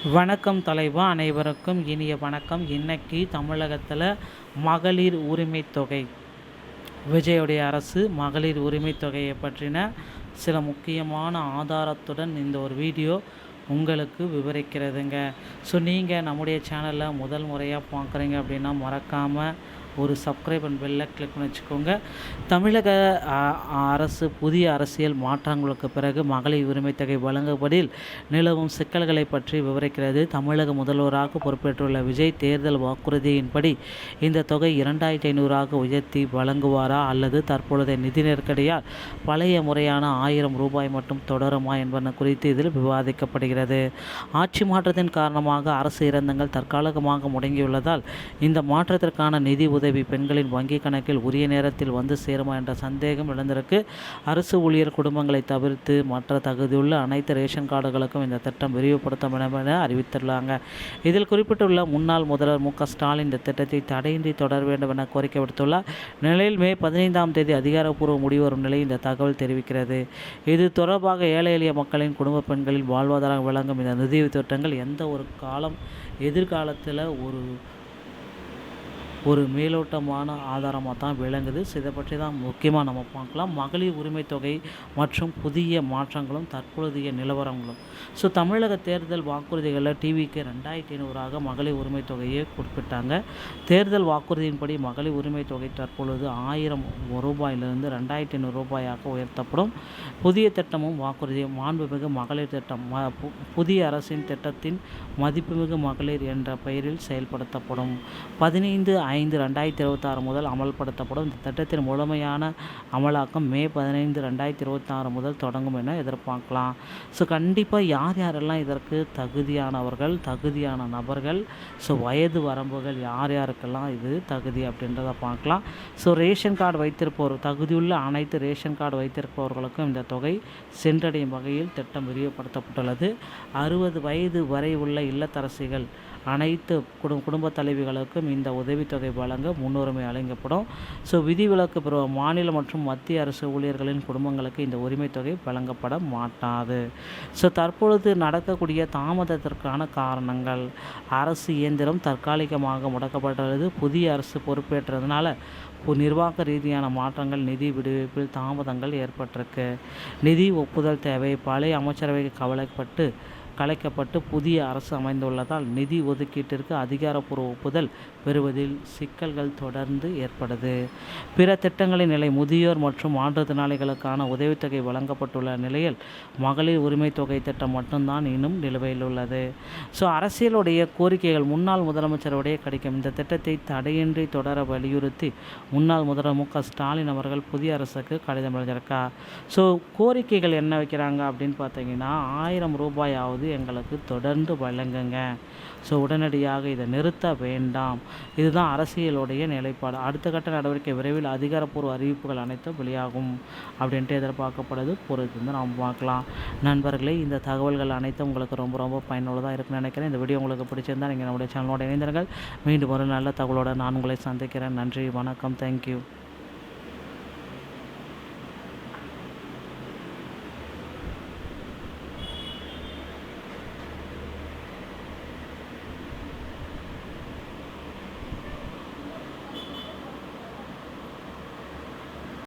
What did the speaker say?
வணக்கம் தலைவா, அனைவருக்கும் இனிய வணக்கம். இன்னைக்கு தமிழகத்தில் மகளிர் உரிமை தொகை, விஜயுடைய அரசு மகளிர் உரிமை தொகையை பற்றின சில முக்கியமான ஆதாரத்துடன் இந்த ஒரு வீடியோ உங்களுக்கு விவரிக்கிறதுங்க. ஸோ நீங்கள் நம்முடைய சேனலில் முதல் முறையாக பார்க்குறீங்க அப்படின்னா மறக்காமல் ஒரு சப்ஸ்கிரைப் அண்ட் பெல்லை கிளிக் பண்ணி வச்சுக்கோங்க. தமிழக அரசு புதிய அரசியல் மாற்றங்களுக்கு பிறகு மகளிர் உரிமை தொகை வழங்குவதில் நிலவும் சிக்கல்களை பற்றி விவரிக்கிறது. தமிழக முதல்வராக பொறுப்பேற்றுள்ள விஜய் தேர்தல் வாக்குறுதியின்படி இந்த தொகை 2500 உயர்த்தி வழங்குவாரா அல்லது தற்பொழுதைய நிதி நெருக்கடியால் பழைய முறையான 1000 ரூபாய் மட்டும் தொடருமா என்பது குறித்து இதில் விவாதிக்கப்படுகிறது. ஆட்சி மாற்றத்தின் காரணமாக அரசு இறந்தங்கள் தற்காலிகமாக முடங்கியுள்ளதால் இந்த மாற்றத்திற்கான நிதி உதவி பெண்களின் வங்கி கணக்கில் உரிய நேரத்தில் வந்து சேருமா என்ற சந்தேகம் எழுந்திருக்கு. அரசு ஊழியர் குடும்பங்களை தவிர்த்து மற்ற தகுதியுள்ள அனைத்து ரேஷன் கார்டுகளுக்கும் இந்த திட்டம் விரிவுபடுத்தப்படும் என அறிவித்துள்ளாங்க. இதில் குறிப்பிட்டுள்ள முன்னாள் முதல்வர் மு.க. ஸ்டாலின் இந்த திட்டத்தை தடையின்றி தொடர வேண்டும் என கோரிக்கை விடுத்துள்ளார். நிலையில் மே 15 அதிகாரப்பூர்வ முடிவு வரும் நிலையில் இந்த தகவல் தெரிவிக்கிறது. இது தொடர்பாக ஏழை எளிய மக்களின் குடும்ப பெண்களின் வாழ்வாதாரம் விளங்கும் இந்த நிதி திட்டங்கள் எந்த ஒரு எதிர்காலத்தில் ஒரு மேலோட்டமான ஆதாரமாக தான் விளங்குது. இதை பற்றி தான் முக்கியமாக நம்ம பார்க்கலாம். மகளிர் உரிமை தொகை மற்றும் புதிய மாற்றங்களும் தற்பொழுதைய நிலவரங்களும். ஸோ தமிழக தேர்தல் வாக்குறுதிகளில் டிவிக்கு 2500 மகளிர் உரிமை தொகையை குறிப்பிட்டாங்க. தேர்தல் வாக்குறுதியின்படி மகளிர் உரிமை தொகை தற்பொழுது 1000 ரூபாயிலிருந்து 2500 ரூபாயாக உயர்த்தப்படும். புதிய திட்டமும் வாக்குறுதியும் மாண்புமிகு மகளிர் திட்டம் புதிய அரசின் திட்டத்தின் மதிப்புமிகு மகளிர் என்ற பெயரில் செயல்படுத்தப்படும். 15/5/2026 முதல் அமல்படுத்தப்படும். இந்த திட்டத்தின் முழுமையான அமலாக்கம் மே 15, 2026 முதல் தொடங்கும் என எதிர்பார்க்கலாம். ஸோ கண்டிப்பாக யாரெல்லாம் இதற்கு தகுதியான நபர்கள், ஸோ வயது வரம்புகள் யாருக்கெல்லாம் இது தகுதி அப்படின்றத பார்க்கலாம். ஸோ ரேஷன் கார்டு வைத்திருப்பவர், தகுதியுள்ள அனைத்து ரேஷன் கார்டு வைத்திருப்பவர்களுக்கும் இந்த தொகை சென்றடையும் வகையில் திட்டம் விரிவுபடுத்தப்பட்டுள்ளது. 60 வயது வரை உள்ள இல்லத்தரசிகள் அனைத்து குடும்ப தலைவிகளுக்கும் இந்த உதவித்தொகை வழங்க முன்னுரிமை அளிக்கப்படும். ஸோ விதிவிலக்கு பெறும் மாநில மற்றும் மத்திய அரசு ஊழியர்களின் குடும்பங்களுக்கு இந்த உரிமை தொகை வழங்கப்பட மாட்டாது. ஸோ தற்பொழுது நடக்கக்கூடிய தாமதத்திற்கான காரணங்கள்: அரசு இயந்திரம் தற்காலிகமாக முடக்கப்பட்டுள்ளது. புதிய அரசு பொறுப்பேற்றதுனால நிர்வாக ரீதியான மாற்றங்கள், நிதி விடுவிப்பில் தாமதங்கள் ஏற்பட்டிருக்கு. நிதி ஒப்புதல் தேவை. பழைய அமைச்சரவை கலைக்கப்பட்டு புதிய அரசு அமைந்துள்ளதால் நிதி ஒதுக்கீட்டிற்கு அதிகாரப்பூர்வ ஒப்புதல் பெறுவதில் சிக்கல்கள் தொடர்ந்து ஏற்படுது. பிற திட்டங்களின் நிலை: முதியோர் மற்றும் மாற்றுத்திறனாளிகளுக்கான உதவித்தொகை வழங்கப்பட்டுள்ள நிலையில் மகளிர் உரிமை தொகை திட்டம் மட்டும்தான் இன்னும் நிலுவையில் உள்ளது. ஸோ அரசியலுடைய கோரிக்கைகள்: முன்னாள் முதலமைச்சருடைய கடிதம். இந்த திட்டத்தை தடையின்றி தொடர வலியுறுத்தி முன்னாள் முதல்வர் மு.க. ஸ்டாலின் அவர்கள் புதிய அரசுக்கு கடிதம் எழுதியிருக்கார். ஸோ கோரிக்கைகள் என்ன வைக்கிறாங்க அப்படின்னு பார்த்தீங்கன்னா, 1000 ரூபாயாவது எங்களுக்கு தொடர்ந்து வழங்குங்க. ஸோ உடனடியாக இதை நிறுத்த வேண்டாம். இதுதான் அரசியலுடைய நிலைப்பாடு. அடுத்த கட்ட நடவடிக்கை விரைவில் அதிகாரப்பூர்வ அறிவிப்புகள் அனைத்தும் வெளியாகும் அப்படின்ட்டு எதிர்பார்க்கப்படுது. பொறுத்து வந்து நாம் பார்க்கலாம். நண்பர்களே, இந்த தகவல்கள் அனைத்தும் உங்களுக்கு ரொம்ப ரொம்ப பயனுள்ளதாக இருக்குன்னு நினைக்கிறேன். இந்த வீடியோ உங்களுக்கு பிடிச்சிருந்தால் நீங்கள் நம்முடைய சேனலோட இணைந்திருங்கள். மீண்டும் ஒரு நல்ல தகவலோடு நான் உங்களை சந்திக்கிறேன். நன்றி, வணக்கம், தேங்க்யூ.